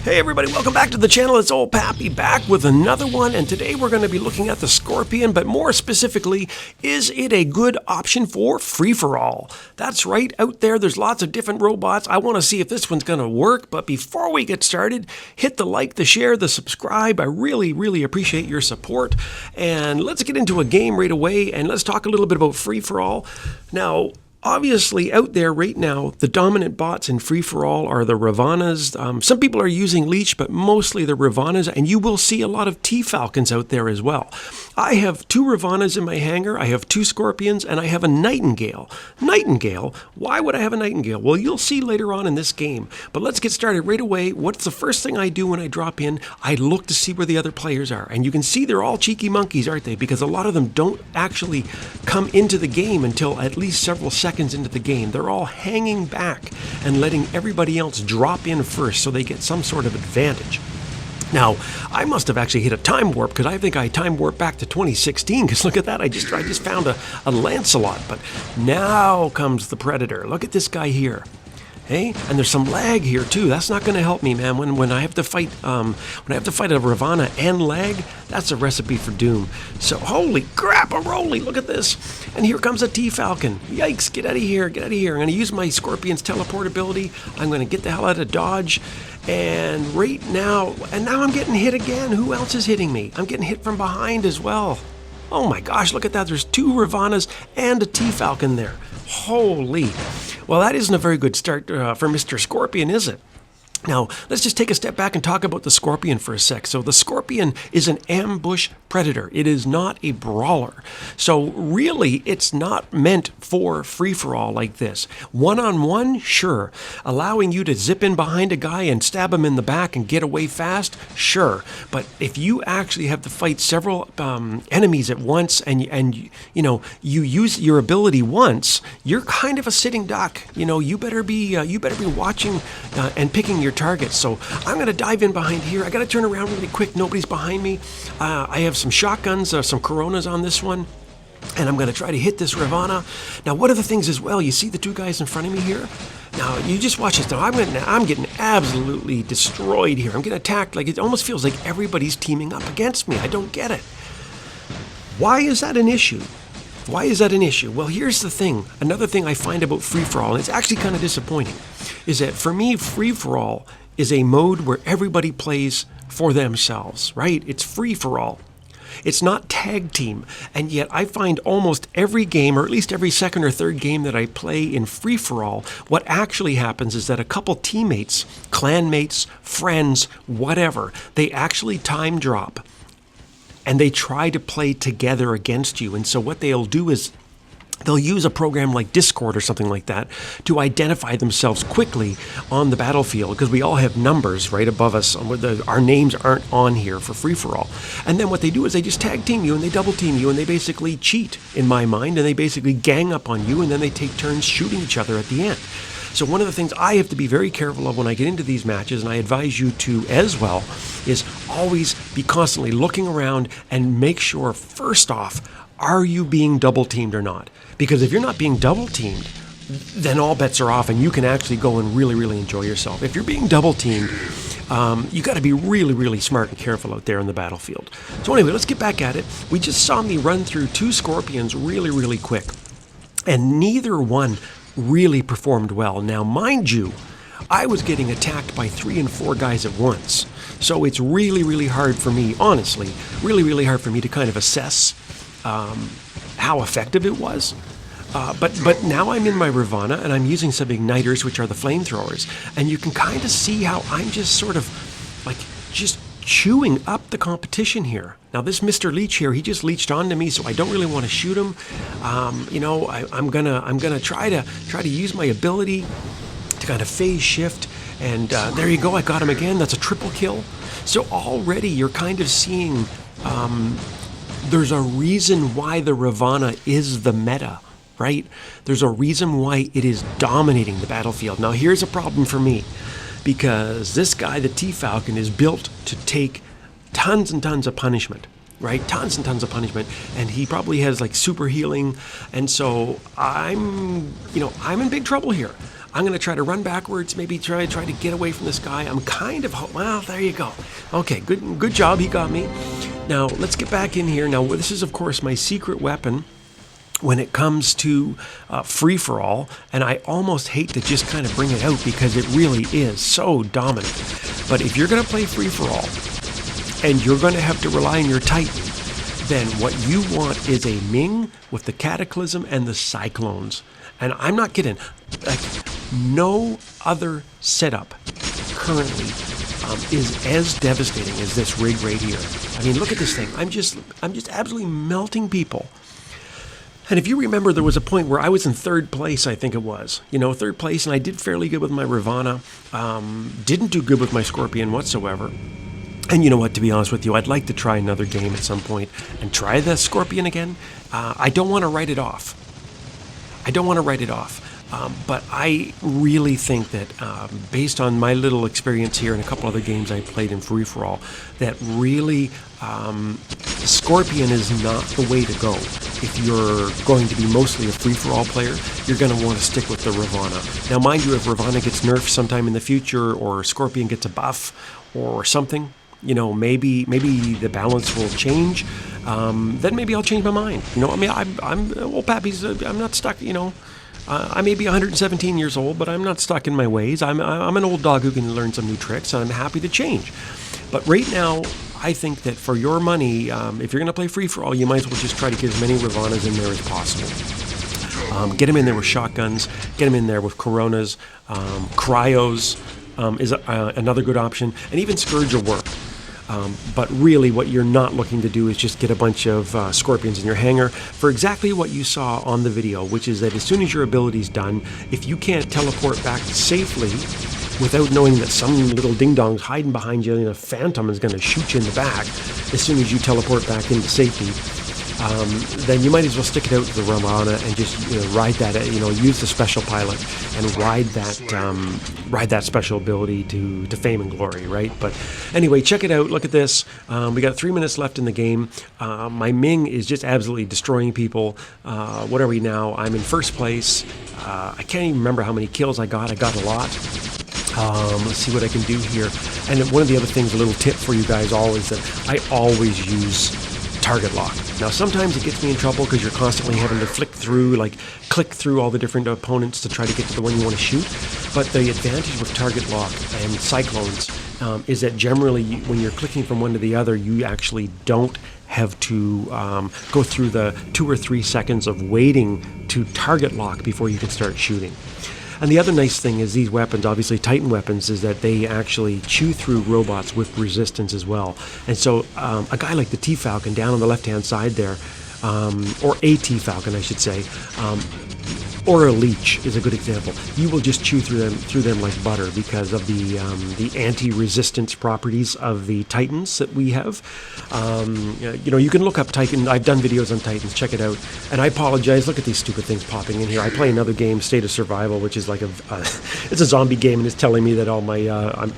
Hey everybody, welcome back to the channel. It's old Pappy back with another one, and today we're going to be looking at the Scorpion, but more specifically, is it a good option for free-for-all? That's right, out there's lots of different robots. I want to see if this one's going to work, but before we get started, hit the like, the share, the subscribe. I really appreciate your support, and let's get into a game right away, and let's talk a little bit about free-for-all. Now, obviously, out there right now, the dominant bots in free-for-all are the Ravanas. Some people are using Leech, but mostly the Ravanas, and you will see a lot of t-falcons out there as well. I have 2 Ravanas in my hangar, I have 2 Scorpions, and I have a Nightingale. Nightingale? Why would I have a Nightingale? Well, you'll see later on in this game, but let's get started right away. What's the first thing I do when I drop in? I look to see where the other players are, and you can see they're all cheeky monkeys, aren't they? Because a lot of them don't actually come into the game until at least several seconds into the game. They're all hanging back and letting everybody else drop in first so they get some sort of advantage. Now, I must have actually hit a time warp because I think I time warped back to 2016 because look at that, I just found a Lancelot, but now comes the Predator. Look at this guy here. Hey, and there's some lag here too. That's not going to help me, man. When I have to fight a Ravana and lag, that's a recipe for doom. So holy crap, a roly! Look at this. And here comes a t-falcon. Yikes! Get out of here! Get out of here! I'm going to use my Scorpion's teleport ability. I'm going to get the hell out of dodge. And right now, now I'm getting hit again. Who else is hitting me? I'm getting hit from behind as well. Oh my gosh! Look at that. There's 2 Ravanas and a t-falcon there. Holy. Well, that isn't a very good start for Mr. Scorpion, is it? Now, let's just take a step back and talk about the Scorpion for a sec. So the Scorpion is an ambush predator. It is not a brawler. So really, it's not meant for free-for-all like this. One-on-one, sure. Allowing you to zip in behind a guy and stab him in the back and get away fast, sure. But if you actually have to fight several enemies at once and you use your ability once, you're kind of a sitting duck. You better be watching and picking your targets. So I'm going to dive in behind here. I got to turn around really quick. Nobody's behind me. I have some shotguns, some Coronas on this one, and I'm going to try to hit this Ravana. Now, one of the things as well, you see the 2 guys in front of me here? Now, you just watch this. Now, I'm getting absolutely destroyed here. I'm getting attacked. Like, it almost feels like everybody's teaming up against me. I don't get it. Why is that an issue? Why is that an issue? Well, here's the thing. Another thing I find about free-for-all, and it's actually kind of disappointing, is that for me, free-for-all is a mode where everybody plays for themselves, right? It's free-for-all. It's not tag team, and yet I find almost every game, or at least every second or third game that I play in free-for-all, what actually happens is that a couple teammates, clanmates, friends, whatever, they actually time drop. And they try to play together against you. And so what they'll do is they'll use a program like Discord or something like that to identify themselves quickly on the battlefield, because we all have numbers right above us. Our names aren't on here for free-for-all. And then what they do is they just tag team you and they double team you and they basically cheat, in my mind, and they basically gang up on you and then they take turns shooting each other at the end. So one of the things I have to be very careful of when I get into these matches, and I advise you to as well, is always be constantly looking around and make sure, first off, are you being double teamed or not? Because if you're not being double teamed, then all bets are off and you can actually go and really enjoy yourself. If you're being double teamed, you got to be really smart and careful out there in the battlefield. So anyway, let's get back at it. We just saw me run through 2 Scorpions really quick, and neither one really performed well. Now, mind you, I was getting attacked by 3 and 4 guys at once. So it's really hard for me, honestly, really hard for me to kind of assess how effective it was. But now I'm in my Ravana and I'm using some igniters, which are the flamethrowers, and you can kind of see how I'm just sort of like just chewing up the competition here. Now this Mr. Leech here, he just leeched onto me, so I don't really want to shoot him. I'm gonna try to use my ability to kind of phase shift, and there you go, I got him again. That's a triple kill. So already you're kind of seeing there's a reason why the Ravana is the meta, right? There's a reason why it is dominating the battlefield. Now here's a problem for me, because this guy, the t-falcon, is built to take tons and tons of punishment, right? Tons and tons of punishment, and he probably has like super healing, and so I'm in big trouble here. I'm going to try to run backwards, maybe try to get away from this guy. I'm kind of, well, there you go. Okay, good job. He got me. Now, let's get back in here. Now, this is, of course, my secret weapon when it comes to free-for-all, and I almost hate to just kind of bring it out because it really is so dominant. But if you're going to play free-for-all and you're going to have to rely on your Titan, then what you want is a Ming with the Cataclysm and the Cyclones. And I'm not kidding. Like, no other setup currently is as devastating as this rig right here. I mean, look at this thing. I'm just absolutely melting people. And if you remember, there was a point where I was in third place, I think it was. Third place, and I did fairly good with my Ravana. Didn't do good with my Scorpion whatsoever. And you know what, to be honest with you, I'd like to try another game at some point and try the Scorpion again. I don't want to write it off. But I really think that based on my little experience here and a couple other games I played in free-for-all, that really Scorpion is not the way to go. If you're going to be mostly a free-for-all player, you're going to want to stick with the Ravana. Now, mind you, if Ravana gets nerfed sometime in the future or Scorpion gets a buff or something, maybe the balance will change. Then maybe I'll change my mind. I mean, I'm old Pappy's. I'm not stuck. I may be 117 years old, but I'm not stuck in my ways. I'm an old dog who can learn some new tricks, and I'm happy to change. But right now, I think that for your money, if you're going to play free-for-all, you might as well just try to get as many Ravanas in there as possible. Get them in there with shotguns. Get them in there with Coronas. Cryos is another good option. And even Scourge will work. But really what you're not looking to do is just get a bunch of Scorpions in your hangar for exactly what you saw on the video, which is that as soon as your ability's done, if you can't teleport back safely without knowing that some little ding-dong's hiding behind you and a phantom is going to shoot you in the back as soon as you teleport back into safety, then you might as well stick it out to the Ravana and just ride that, use the special pilot and ride that special ability to fame and glory, right? But anyway, check it out. Look at this. We got 3 minutes left in the game. My Ming is just absolutely destroying people. What are we now? I'm in first place. I can't even remember how many kills I got. I got a lot. Let's see what I can do here. And one of the other things, a little tip for you guys all, is that I always use target lock. Now, sometimes it gets me in trouble because you're constantly having to click through all the different opponents to try to get to the one you want to shoot. But the advantage with target lock and Cyclones is that generally when you're clicking from one to the other, you actually don't have to go through the 2 or 3 seconds of waiting to target lock before you can start shooting. And the other nice thing is these weapons, obviously Titan weapons, is that they actually chew through robots with resistance as well. And so a guy like the T-falcon down on the left-hand side there, or a T-falcon, I should say, or a Leech is a good example. You will just chew through them like butter because of the anti-resistance properties of the Titans that we have. You can look up Titan. I've done videos on Titans. Check it out. And I apologize. Look at these stupid things popping in here. I play another game, State of Survival, which is like it's a zombie game, and it's telling me that all my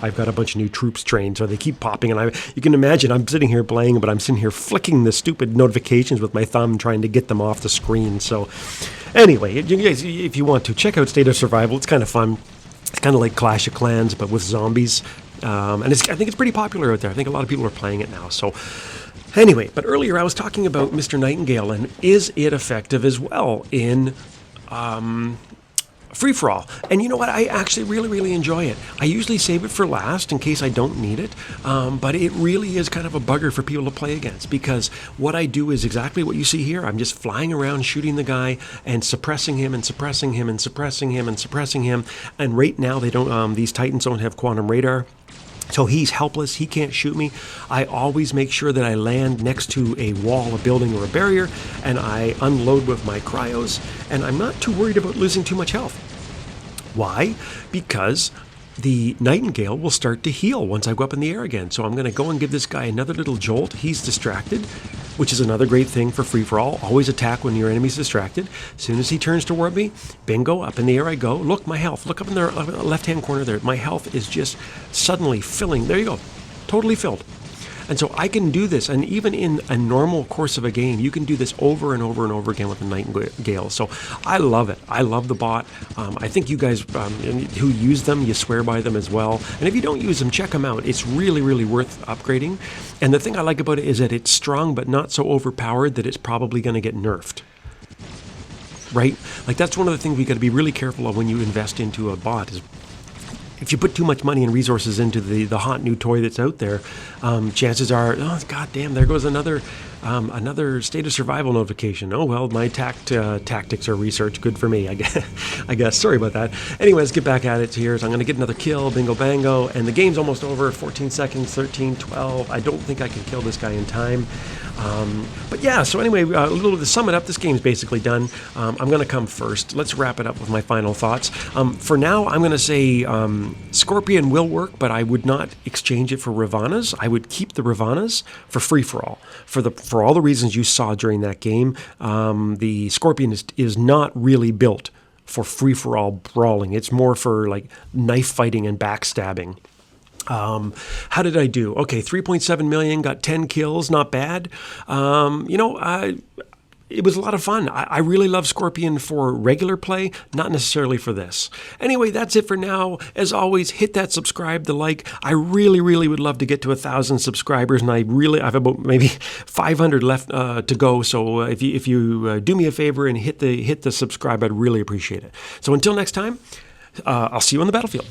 I've got a bunch of new troops trained, so they keep popping. And you can imagine I'm sitting here playing, but I'm sitting here flicking the stupid notifications with my thumb, trying to get them off the screen. So. Anyway, you guys, if you want to, check out State of Survival. It's kind of fun. It's kind of like Clash of Clans, but with zombies. And I think it's pretty popular out there. I think a lot of people are playing it now. So anyway, but earlier I was talking about Mr. Nightingale, and is it effective as well in free-for-all? And you know what? I actually really, really enjoy it. I usually save it for last in case I don't need it, but it really is kind of a bugger for people to play against, because what I do is exactly what you see here. I'm just flying around shooting the guy and suppressing him and suppressing him and suppressing him and suppressing him. And right now they don't. These Titans don't have quantum radar. So he's helpless. He can't shoot me. I always make sure that I land next to a wall, a building, or a barrier, and I unload with my cryos, and I'm not too worried about losing too much health. Why? Because the Nightingale will start to heal once I go up in the air again. So I'm going to go and give this guy another little jolt. He's distracted, which is another great thing for free-for-all. Always attack when your enemy's distracted. As soon as he turns toward me, bingo, up in the air I go. Look, my health. Look up in the left-hand corner there. My health is just suddenly filling. There you go. Totally filled. And so I can do this, and even in a normal course of a game, you can do this over and over and over again with the Nightingale. So I love it. I love the bot. I think you guys who use them, you swear by them as well. And if you don't use them, check them out. It's really, really worth upgrading. And the thing I like about it is that it's strong, but not so overpowered that it's probably going to get nerfed. Right? Like, that's one of the things we got to be really careful of when you invest into a bot is, if you put too much money and resources into the hot new toy that's out there, chances are, oh, god damn, there goes another state of survival notification. Oh, well, my tactics are research. Good for me, I guess. Sorry about that. Anyways, get back at it here. So I'm going to get another kill, bingo bango, and the game's almost over. 14 seconds, 13, 12. I don't think I can kill this guy in time. But yeah, so anyway, a little to sum it up, this game's basically done. I'm going to come first. Let's wrap it up with my final thoughts. For now, I'm going to say Scorpion will work, but I would not exchange it for Ravanas. I would keep the Ravanas for free-for-all. For all the reasons you saw during that game, the Scorpion is not really built for free-for-all brawling. It's more for like knife fighting and backstabbing. How did I do? Okay, 3.7 million, got 10 kills, not bad. It was a lot of fun. I really love Scorpion for regular play, not necessarily for this. Anyway, that's it for now. As always, hit that subscribe, the like. I really, really would love to get to 1,000 subscribers, and I have about maybe 500 left to go. So if you do me a favor and hit the subscribe, I'd really appreciate it. So until next time, I'll see you on the battlefield.